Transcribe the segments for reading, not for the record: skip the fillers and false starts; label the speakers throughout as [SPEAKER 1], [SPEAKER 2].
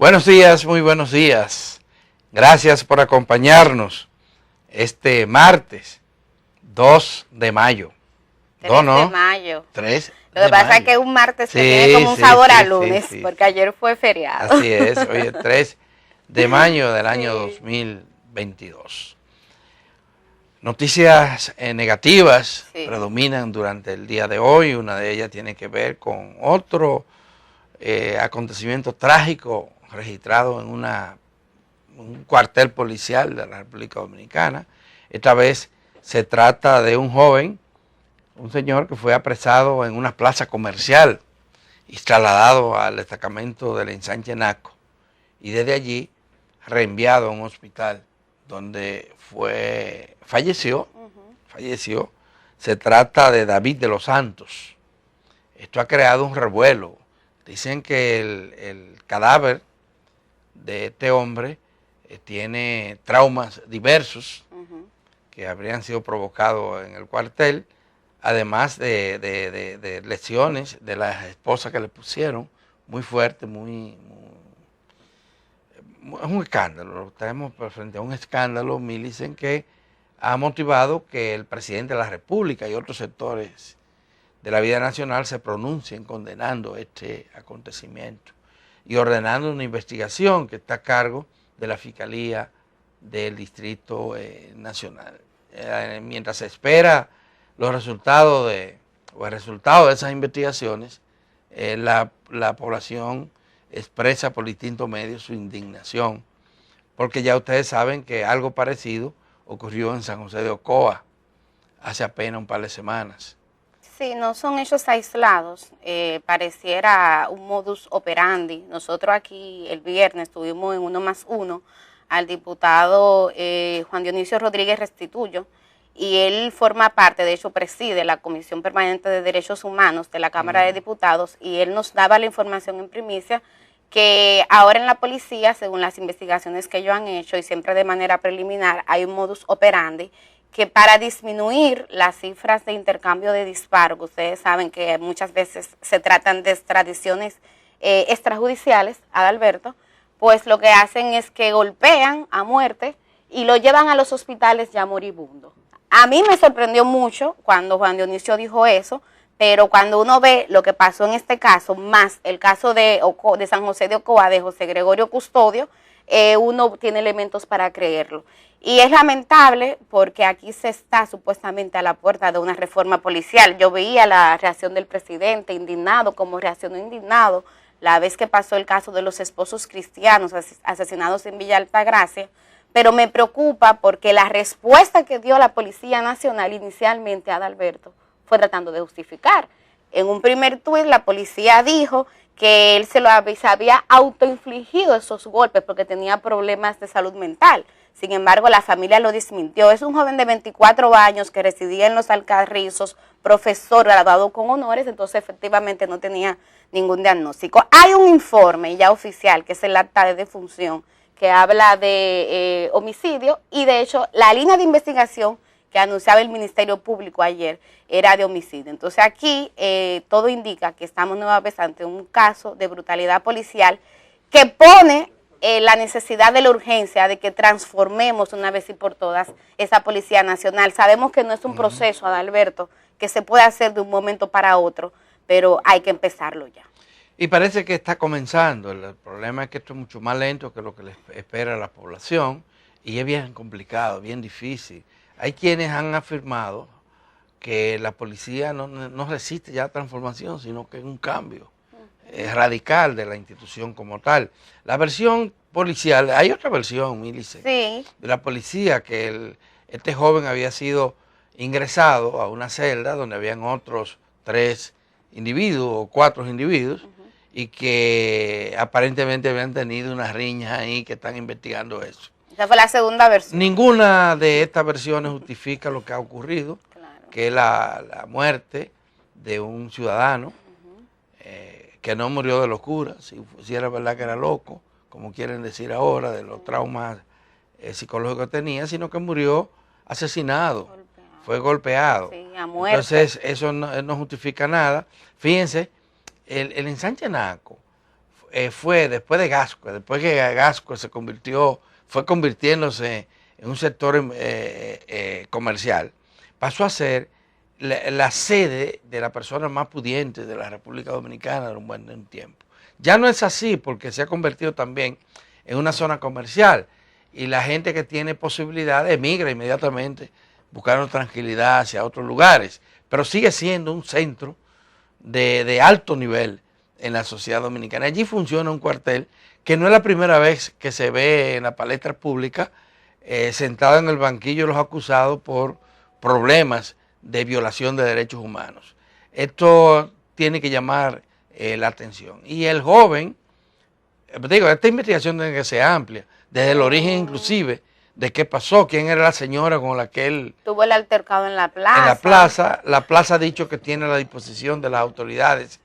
[SPEAKER 1] Buenos días, muy buenos días. Gracias por acompañarnos este martes 2 de mayo.
[SPEAKER 2] 3 de mayo.
[SPEAKER 1] 3
[SPEAKER 2] Lo que pasa es que es un martes que tiene como un sabor a lunes, porque ayer fue feriado.
[SPEAKER 1] Así es, hoy es 3 de mayo del año 2022. Noticias negativas predominan durante el día de hoy. Una de ellas tiene que ver con otro acontecimiento trágico registrado en un cuartel policial de la República Dominicana. Esta vez se trata de un joven, un señor que fue apresado en una plaza comercial y trasladado al destacamento del ensanche Naco, y desde allí reenviado a un hospital donde falleció. Se trata de David de los Santos. Esto ha creado un revuelo. Dicen que el cadáver de este hombre tiene traumas diversos que habrían sido provocados en el cuartel, además de lesiones de la esposa que le pusieron, muy fuerte, es un escándalo. Estamos frente a un escándalo, Milicen, que ha motivado que el presidente de la República y otros sectores de la vida nacional se pronuncien condenando este acontecimiento y ordenando una investigación que está a cargo de la Fiscalía del Distrito Nacional. Mientras se espera el resultado de esas investigaciones, la población expresa por distintos medios su indignación, porque ya ustedes saben que algo parecido ocurrió en San José de Ocoa hace apenas un par de semanas.
[SPEAKER 2] Sí, no son hechos aislados, pareciera un modus operandi. Nosotros aquí el viernes tuvimos en 1+1 al diputado Juan Dionisio Rodríguez Restituyo, y él forma parte, de hecho preside la Comisión Permanente de Derechos Humanos de la Cámara de Diputados, y él nos daba la información en primicia que ahora en la policía, según las investigaciones que ellos han hecho y siempre de manera preliminar, hay un modus operandi que para disminuir las cifras de intercambio de disparos, ustedes saben que muchas veces se tratan de extradiciones extrajudiciales, Adalberto, pues lo que hacen es que golpean a muerte y lo llevan a los hospitales ya moribundo. A mí me sorprendió mucho cuando Juan Dionisio dijo eso, pero cuando uno ve lo que pasó en este caso, más el caso de San José de Ocoa, de José Gregorio Custodio, uno tiene elementos para creerlo. Y es lamentable porque aquí se está supuestamente a la puerta de una reforma policial. Yo veía la reacción del presidente, indignado, como reaccionó indignado la vez que pasó el caso de los esposos cristianos asesinados en Villa Altagracia, pero me preocupa porque la respuesta que dio la Policía Nacional inicialmente, Adalberto, fue tratando de justificar. En un primer tuit la policía dijo que él se había autoinfligido esos golpes porque tenía problemas de salud mental. Sin embargo, la familia lo desmintió. Es un joven de 24 años que residía en Los Alcarrizos, profesor graduado con honores, entonces efectivamente no tenía ningún diagnóstico. Hay un informe ya oficial, que es el acta de defunción, que habla de homicidio, y de hecho la línea de investigación que anunciaba el Ministerio Público ayer era de homicidio. Entonces aquí todo indica que estamos nuevamente ante un caso de brutalidad policial que pone la necesidad de la urgencia de que transformemos una vez y por todas esa Policía Nacional. Sabemos que no es un proceso, Adalberto, que se puede hacer de un momento para otro, pero hay que empezarlo ya.
[SPEAKER 1] Y parece que está comenzando. El problema es que esto es mucho más lento que lo que le espera la población, y es bien complicado, bien difícil. Hay quienes han afirmado que la policía no resiste ya transformación, sino que es un cambio radical de la institución como tal. La versión policial, hay otra versión, Milice, de la policía, que este joven había sido ingresado a una celda donde habían otros 3 individuos o 4 individuos, y que aparentemente habían tenido unas riñas ahí, que están investigando eso.
[SPEAKER 2] Esa fue la segunda versión.
[SPEAKER 1] Ninguna de estas versiones justifica lo que ha ocurrido, que es la muerte de un ciudadano que no murió de locura, si era verdad que era loco, como quieren decir ahora, de los traumas psicológicos que tenía, sino que murió asesinado, fue golpeado.
[SPEAKER 2] Sí, a muerte.
[SPEAKER 1] Entonces eso no justifica nada. Fíjense, el ensanche Naco fue después de Gascue, después que Gascue fue convirtiéndose en un sector comercial, pasó a ser la sede de la persona más pudiente de la República Dominicana de un buen tiempo. Ya no es así porque se ha convertido también en una zona comercial y la gente que tiene posibilidades emigra inmediatamente buscando tranquilidad hacia otros lugares, pero sigue siendo un centro de alto nivel en la sociedad dominicana. Allí funciona un cuartel que no es la primera vez que se ve en la palestra pública sentado en el banquillo de los acusados por problemas de violación de derechos humanos. Esto tiene que llamar la atención. Y el joven, digo, esta investigación tiene que ser amplia, desde el origen inclusive, de qué pasó, quién era la señora con la que él...
[SPEAKER 2] Tuvo el altercado en la plaza.
[SPEAKER 1] La plaza ha dicho que tiene a la disposición de las autoridades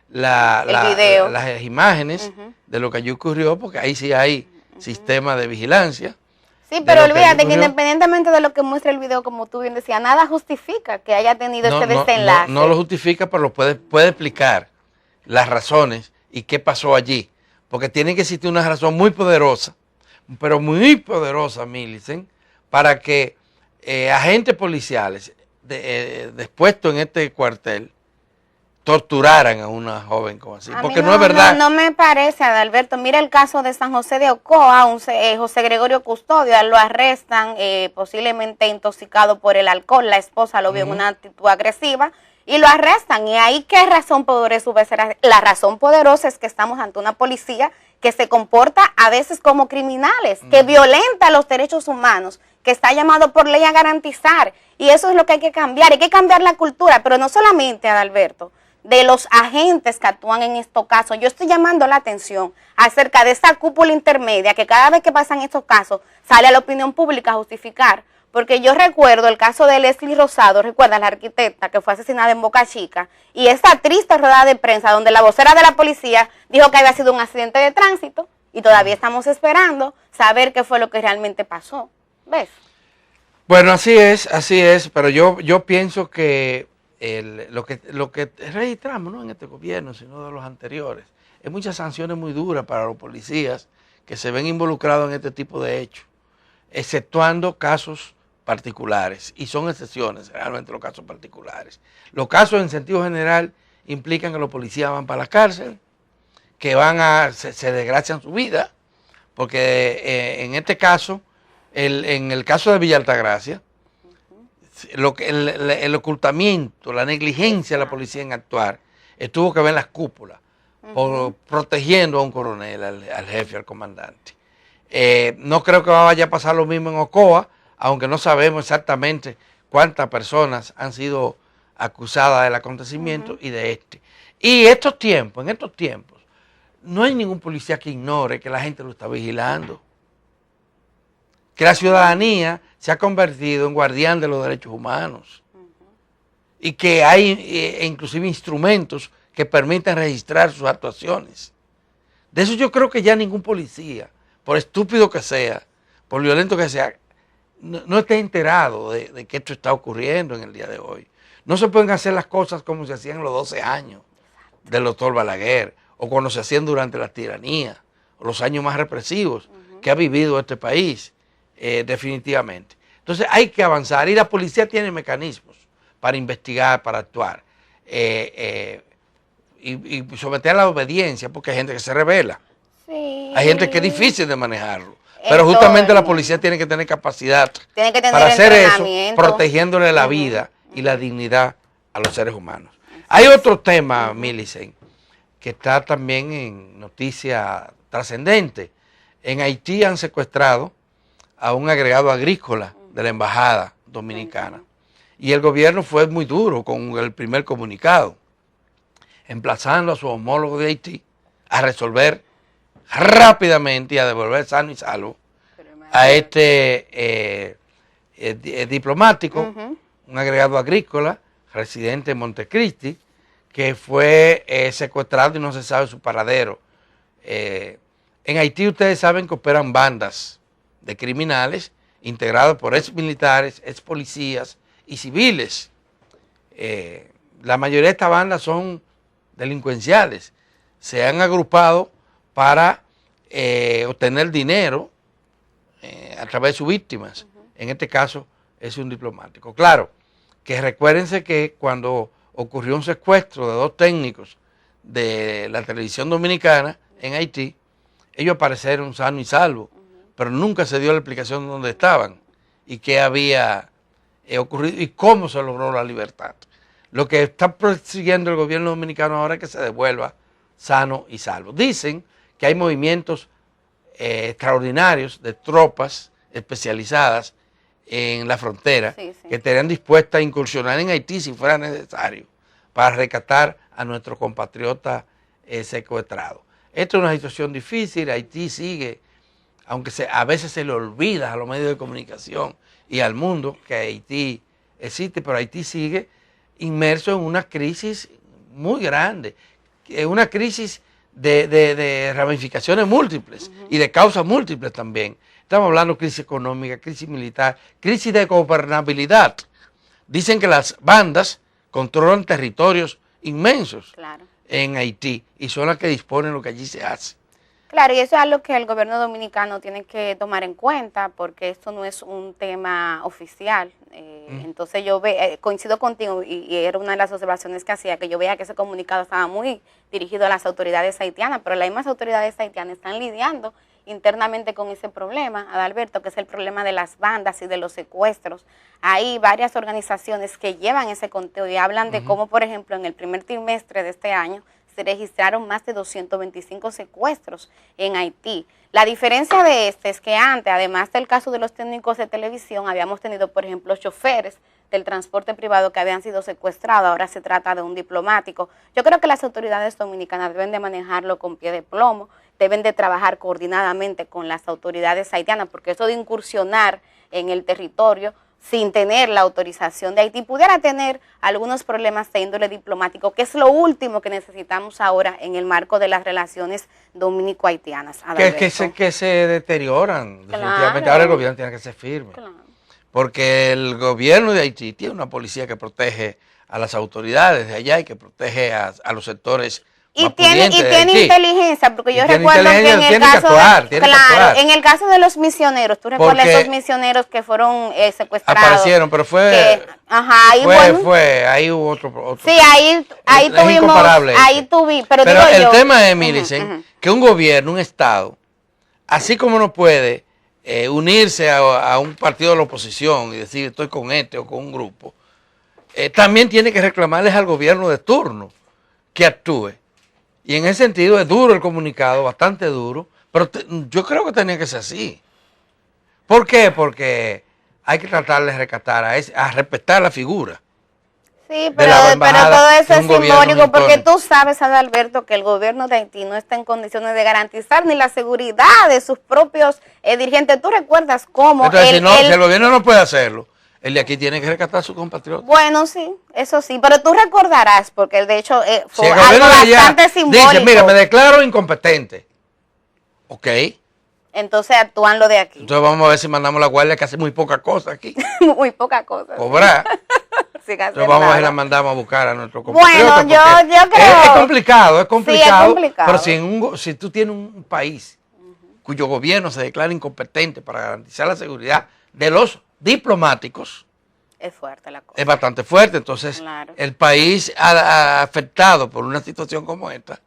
[SPEAKER 1] las imágenes de lo que allí ocurrió, porque ahí sí hay sistema de vigilancia.
[SPEAKER 2] Sí, pero olvídate que independientemente de lo que muestra el video, como tú bien decías, nada justifica que haya tenido este desenlace.
[SPEAKER 1] No lo justifica, pero puede explicar las razones y qué pasó allí. Porque tiene que existir una razón muy poderosa, pero muy poderosa, Millicent, para que agentes policiales dispuestos en este cuartel torturaran a una joven como así, porque no es verdad.
[SPEAKER 2] No me parece, Adalberto. Mira el caso de San José de Ocoa, José Gregorio Custodio, lo arrestan posiblemente intoxicado por el alcohol, la esposa lo vio en una actitud agresiva y lo arrestan. Y ahí, ¿qué razón poderosa hubiese? La razón poderosa es que estamos ante una policía que se comporta a veces como criminales, que violenta los derechos humanos, que está llamado por ley a garantizar. Y eso es lo que hay que cambiar la cultura, pero no solamente, Adalberto, de los agentes que actúan en estos casos. Yo estoy llamando la atención acerca de esa cúpula intermedia que cada vez que pasan estos casos sale a la opinión pública a justificar. Porque yo recuerdo el caso de Leslie Rosado, recuerda la arquitecta que fue asesinada en Boca Chica, y esa triste rueda de prensa donde la vocera de la policía dijo que había sido un accidente de tránsito y todavía estamos esperando saber qué fue lo que realmente pasó. ¿Ves?
[SPEAKER 1] Bueno, así es, pero yo pienso que lo que registramos, no en este gobierno, sino de los anteriores, es muchas sanciones muy duras para los policías que se ven involucrados en este tipo de hechos, exceptuando casos particulares, y son excepciones realmente los casos particulares. Los casos en sentido general implican que los policías van para la cárcel, que se desgracian su vida, porque en este caso, en el caso de Villa Altagracia, el ocultamiento, la negligencia de la policía en actuar, tuvo que ver en las cúpulas, protegiendo a un coronel, al jefe, al comandante. No creo que vaya a pasar lo mismo en Ocoa, aunque no sabemos exactamente cuántas personas han sido acusadas del acontecimiento y de este. Y en estos tiempos, no hay ningún policía que ignore que la gente lo está vigilando, que la ciudadanía se ha convertido en guardián de los derechos humanos y que hay inclusive instrumentos que permiten registrar sus actuaciones. De eso yo creo que ya ningún policía, por estúpido que sea, por violento que sea, no está enterado de que esto está ocurriendo en el día de hoy. No se pueden hacer las cosas como se hacían en los 12 años del doctor Balaguer, o cuando se hacían durante la tiranía, o los años más represivos que ha vivido este país, definitivamente. Entonces hay que avanzar, y la policía tiene mecanismos para investigar, para actuar, y someter a la obediencia, porque hay gente que se rebela. Sí. Hay gente que es difícil de manejarlo. Pero justamente la policía tiene que tener capacidad para hacer eso, protegiéndole la vida y la dignidad a los seres humanos. Hay otro tema, Millicent, que está también en noticia trascendente. En Haití han secuestrado a un agregado agrícola de la embajada dominicana. Y el gobierno fue muy duro con el primer comunicado, emplazando a su homólogo de Haití a resolver rápidamente y a devolver sano y salvo a este diplomático, un agregado agrícola, residente en Montecristi, que fue secuestrado y no se sabe su paradero. En Haití ustedes saben que operan bandas de criminales integrados por ex militares, ex policías y civiles. La mayoría de estas bandas son delincuenciales. Se han agrupado para obtener dinero a través de sus víctimas. En este caso es un diplomático. Claro, que recuérdense que cuando ocurrió un secuestro de 2 técnicos de la televisión dominicana en Haití, ellos aparecieron sanos y salvos, pero nunca se dio la explicación de dónde estaban y qué había ocurrido y cómo se logró la libertad. Lo que está persiguiendo el gobierno dominicano ahora es que se devuelva sano y salvo. Dicen que hay movimientos extraordinarios de tropas especializadas en la frontera que estarían dispuestas a incursionar en Haití si fuera necesario para rescatar a nuestros compatriotas secuestrados. Esta es una situación difícil. Haití sigue, aunque a veces se le olvida a los medios de comunicación y al mundo que Haití existe, pero Haití sigue inmerso en una crisis muy grande, una crisis de ramificaciones múltiples y de causas múltiples también. Estamos hablando de crisis económica, crisis militar, crisis de gobernabilidad. Dicen que las bandas controlan territorios inmensos en Haití y son las que disponen lo que allí se hace.
[SPEAKER 2] Claro, y eso es algo que el gobierno dominicano tiene que tomar en cuenta porque esto no es un tema oficial. Entonces yo coincido contigo y era una de las observaciones que hacía, que yo veía que ese comunicado estaba muy dirigido a las autoridades haitianas, pero las mismas autoridades haitianas están lidiando internamente con ese problema, Adalberto, que es el problema de las bandas y de los secuestros. Hay varias organizaciones que llevan ese conteo y hablan de cómo, por ejemplo, en el primer trimestre de este año se registraron más de 225 secuestros en Haití. La diferencia de este es que antes, además del caso de los técnicos de televisión, habíamos tenido, por ejemplo, choferes del transporte privado que habían sido secuestrados, ahora se trata de un diplomático. Yo creo que las autoridades dominicanas deben de manejarlo con pie de plomo, deben de trabajar coordinadamente con las autoridades haitianas, porque eso de incursionar en el territorio sin tener la autorización de Haití pudiera tener algunos problemas de índole diplomático, que es lo último que necesitamos ahora en el marco de las relaciones dominico-haitianas.
[SPEAKER 1] Que se deterioran, definitivamente. Ahora el gobierno tiene que ser firme. Porque el gobierno de Haití tiene una policía que protege a las autoridades de allá y que protege a los sectores
[SPEAKER 2] y tiene inteligencia, porque yo recuerdo que en el caso en el caso de los misioneros, tú recuerdas esos misioneros que fueron secuestrados.
[SPEAKER 1] Aparecieron, pero ahí hubo otro.
[SPEAKER 2] Sí, ahí tuvimos, pero digo
[SPEAKER 1] el tema es, Millicent, que un gobierno, un Estado, así como no puede unirse a un partido de la oposición y decir estoy con este o con un grupo, también tiene que reclamarles al gobierno de turno que actúe. Y en ese sentido es duro el comunicado, bastante duro, pero yo creo que tenía que ser así. ¿Por qué? Porque hay que tratar de rescatar, a respetar la figura.
[SPEAKER 2] Sí, pero todo eso es simbólico, porque tú sabes, Adalberto, que el gobierno de Haití no está en condiciones de garantizar ni la seguridad de sus propios dirigentes. ¿Tú recuerdas cómo?
[SPEAKER 1] Entonces, si el gobierno no puede hacerlo, el de aquí tiene que rescatar a sus compatriotas.
[SPEAKER 2] Bueno, sí, eso sí, pero tú recordarás, porque de hecho fue algo bastante simbólico.
[SPEAKER 1] Dice, mira, me declaro incompetente. Ok.
[SPEAKER 2] Entonces actúan lo de aquí.
[SPEAKER 1] Entonces vamos a ver si mandamos la guardia, que hace muy poca cosa aquí.
[SPEAKER 2] Muy poca cosa.
[SPEAKER 1] Cobrar. Entonces vamos a ver si la mandamos a buscar a nuestro compatriota.
[SPEAKER 2] Bueno, yo creo.
[SPEAKER 1] Es complicado,
[SPEAKER 2] Sí, es complicado.
[SPEAKER 1] Pero si tú tienes un país cuyo gobierno se declara incompetente para garantizar la seguridad de los diplomáticos,
[SPEAKER 2] es fuerte la cosa.
[SPEAKER 1] Es bastante fuerte. Entonces, el país afectado por una situación como esta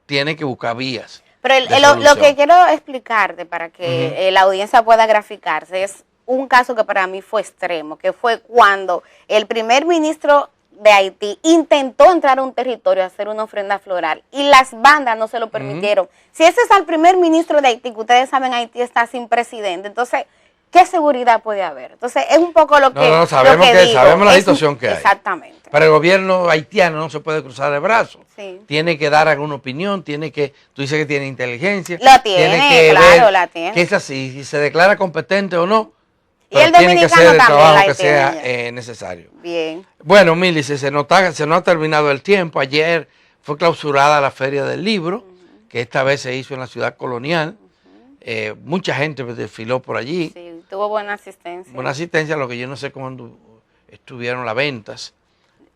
[SPEAKER 1] tiene que buscar vías.
[SPEAKER 2] Pero lo que quiero explicarte para que la audiencia pueda graficarse es un caso que para mí fue extremo, que fue cuando el primer ministro de Haití intentó entrar a un territorio a hacer una ofrenda floral y las bandas no se lo permitieron. Si ese es el primer ministro de Haití, que ustedes saben, Haití está sin presidente, entonces ¿qué seguridad puede haber? Entonces, es un poco lo que
[SPEAKER 1] sabemos la situación que hay.
[SPEAKER 2] Exactamente.
[SPEAKER 1] Pero el gobierno haitiano no se puede cruzar de brazos.
[SPEAKER 2] Sí.
[SPEAKER 1] Tiene que dar alguna opinión, tú dices que tiene inteligencia.
[SPEAKER 2] La tiene, claro, la tiene.
[SPEAKER 1] Que es así, si se declara competente o no.
[SPEAKER 2] Y el dominicano tiene que hacer el
[SPEAKER 1] trabajo que sea necesario.
[SPEAKER 2] Bien.
[SPEAKER 1] Bueno, Mili, se nos ha terminado el tiempo. Ayer fue clausurada la Feria del Libro, que esta vez se hizo en la Ciudad Colonial. Mucha gente desfiló por allí.
[SPEAKER 2] Sí, tuvo buena asistencia.
[SPEAKER 1] Buena asistencia, lo que yo no sé cómo estuvieron las ventas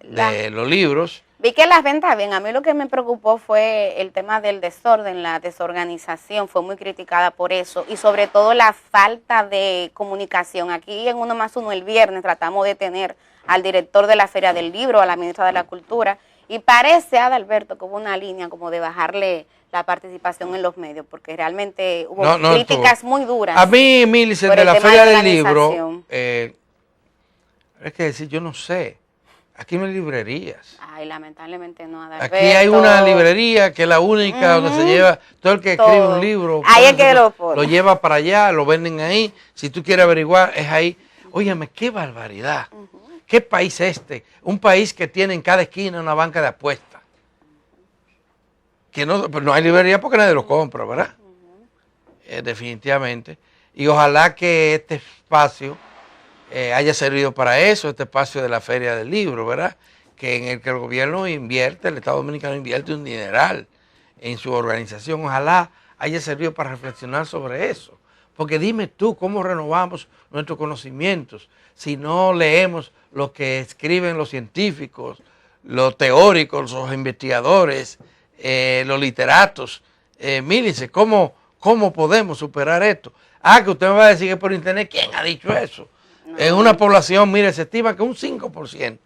[SPEAKER 1] de los libros.
[SPEAKER 2] Vi que las ventas bien. A mí lo que me preocupó fue el tema del desorden, la desorganización. Fue muy criticada por eso. Y sobre todo la falta de comunicación. Aquí en Uno más Uno el viernes tratamos de tener al director de la Feria del Libro, a la ministra de la Cultura. Y parece, Adalberto, que hubo una línea como de bajarle la participación en los medios, porque realmente hubo críticas muy duras.
[SPEAKER 1] A mí, Millicent, de la Feria del Libro, es que decir, yo no sé. Aquí no hay librerías.
[SPEAKER 2] Ay, lamentablemente no, Adalberto.
[SPEAKER 1] Aquí hay una librería que es la única donde se lleva todo el que escribe un libro.
[SPEAKER 2] Ahí es que lo
[SPEAKER 1] lleva para allá, lo venden ahí. Si tú quieres averiguar, es ahí. Óyeme, qué barbaridad. ¿Qué país es este? Un país que tiene en cada esquina una banca de apuestas. Que no hay librería porque nadie lo compra, ¿verdad? Definitivamente. Y ojalá que este espacio haya servido para eso, este espacio de la Feria del Libro, ¿verdad? Que en el que el gobierno invierte, el Estado Dominicano invierte un dineral en su organización. Ojalá haya servido para reflexionar sobre eso. Porque dime tú, ¿cómo renovamos nuestros conocimientos si no leemos lo que escriben los científicos, los teóricos, los investigadores, los literatos? Mírense, ¿cómo podemos superar esto? Que usted me va a decir que por internet, ¿quién ha dicho eso? No. En una población, mire, se estima que un 5%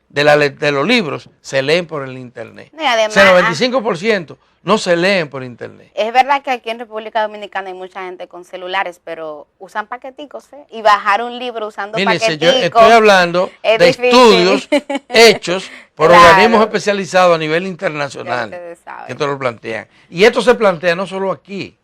[SPEAKER 1] de los libros se leen por el internet. Y además, el 95% no se leen por internet.
[SPEAKER 2] Es verdad que aquí en República Dominicana hay mucha gente con celulares, pero usan paqueticos, y bajar un libro usando paqueticos.
[SPEAKER 1] Yo estoy hablando de difícil. Estudios hechos por organismos especializados a nivel internacional que te lo plantean. Y esto se plantea no solo aquí,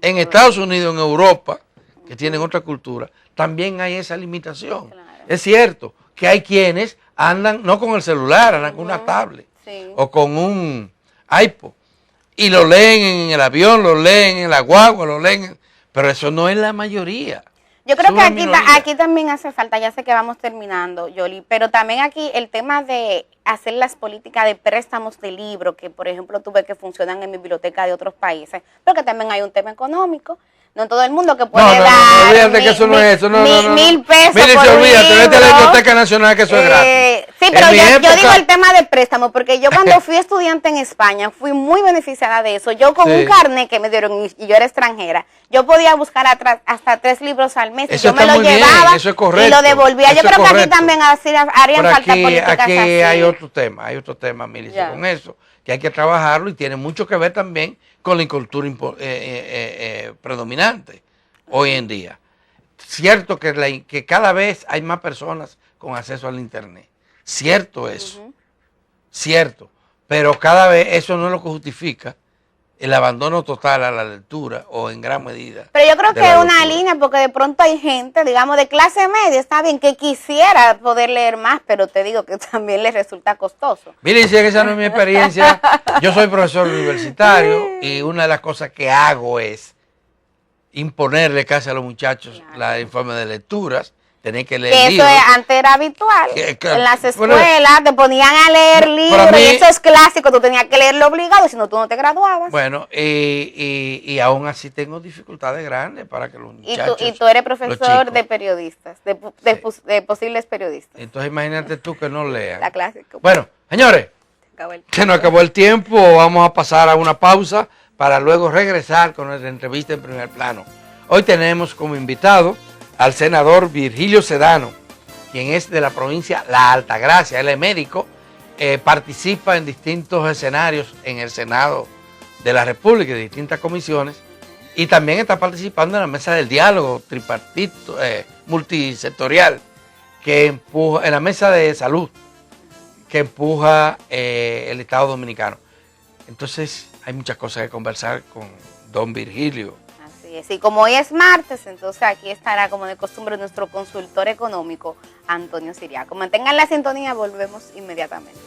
[SPEAKER 1] en Estados Unidos, en Europa, que tienen otra cultura, también hay esa limitación. Claro. Es cierto que hay quienes andan no con el celular, andan con una tablet o con un iPod y lo leen en el avión, lo leen en la guagua, lo leen, pero eso no es la mayoría.
[SPEAKER 2] Yo creo que aquí también hace falta, ya sé que vamos terminando, Yoli, pero también aquí el tema de hacer las políticas de préstamos de libros, que por ejemplo tú ves que funcionan en bibliotecas de otros países, pero que también hay un tema económico. No todo el mundo que puede dar
[SPEAKER 1] olvídate que eso no es eso,
[SPEAKER 2] $1,000
[SPEAKER 1] Mire,
[SPEAKER 2] por
[SPEAKER 1] olvídate, vete a la Biblioteca Nacional que eso es gratis.
[SPEAKER 2] Sí, pero yo digo el tema del préstamo, porque yo cuando fui estudiante en España fui muy beneficiada de eso. Yo con un carnet que me dieron y yo era extranjera, yo podía buscar hasta 3 libros al mes.
[SPEAKER 1] Eso
[SPEAKER 2] y yo me lo llevaba
[SPEAKER 1] eso es correcto,
[SPEAKER 2] y lo devolvía. Yo creo que aquí también harían falta políticas
[SPEAKER 1] aquí
[SPEAKER 2] así.
[SPEAKER 1] hay otro tema, Milicia, con eso, que hay que trabajarlo y tiene mucho que ver también con la cultura predominante hoy en día. Cierto que cada vez hay más personas con acceso al internet. Cierto eso. Cierto. Pero cada vez eso no es lo que justifica el abandono total a la lectura o en gran medida.
[SPEAKER 2] Pero yo creo que es una línea porque de pronto hay gente, digamos, de clase media, está bien, que quisiera poder leer más, pero te digo que también les resulta costoso.
[SPEAKER 1] Miren, si esa no es mi experiencia, yo soy profesor universitario y una de las cosas que hago es imponerle casi a los muchachos la informe de lecturas. Tenés que leer libros.
[SPEAKER 2] Eso antes era habitual. En las escuelas te ponían a leer libros y eso es clásico. Tú tenías que leerlo obligado, si no tú no te graduabas.
[SPEAKER 1] Bueno, y aún así tengo dificultades grandes para que los muchachos...
[SPEAKER 2] Y tú eres profesor de periodistas, de posibles periodistas.
[SPEAKER 1] Entonces imagínate tú que no lean.
[SPEAKER 2] La clásica.
[SPEAKER 1] Bueno, señores, se nos acabó el tiempo. Vamos a pasar a una pausa para luego regresar con nuestra entrevista en primer plano. Hoy tenemos como invitado al senador Virgilio Sedano, quien es de la provincia La Altagracia. Él es médico, participa en distintos escenarios en el Senado de la República, de distintas comisiones, y también está participando en la mesa del diálogo tripartito, multisectorial, que empuja, en la mesa de salud, que empuja el Estado Dominicano. Entonces hay muchas cosas que conversar con don Virgilio.
[SPEAKER 2] Y como hoy es martes, entonces aquí estará, como de costumbre, nuestro consultor económico, Antonio Siriaco. Mantengan la sintonía, volvemos inmediatamente.